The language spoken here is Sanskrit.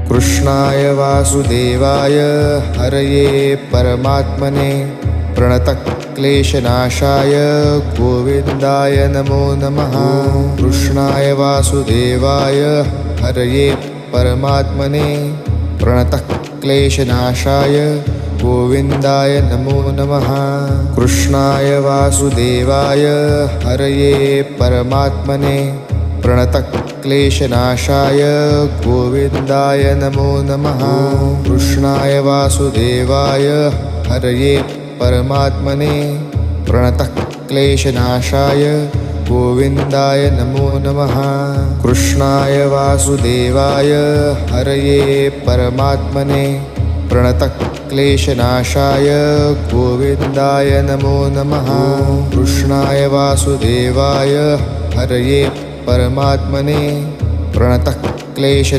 कृष्णाय वासुदेवाय हरये परमात्मने प्रणतक्लेशनाशाय गोविन्दाय नमो नमः। कृष्णाय वासुदेवाय हरये परमात्मने प्रणतक्लेशनाशाय गोविन्दाय नमो नमः। कृष्णाय वासुदेवाय हरये परमात्मने प्रणतक्लेशनाशाय गोविन्दाय नमो नमः। कृष्णाय वासुदेवाय हरये परमात्मने प्रणतक्लेशनाशाय गोविन्दाय नमो नमः। कृष्णाय वासुदेवाय हरये परमात्मने प्रणतक्लेशनाशाय गोविन्दाय नमो नमः। कृष्णाय वासुदेवाय हरये परमात्मने प्रणतक्लेश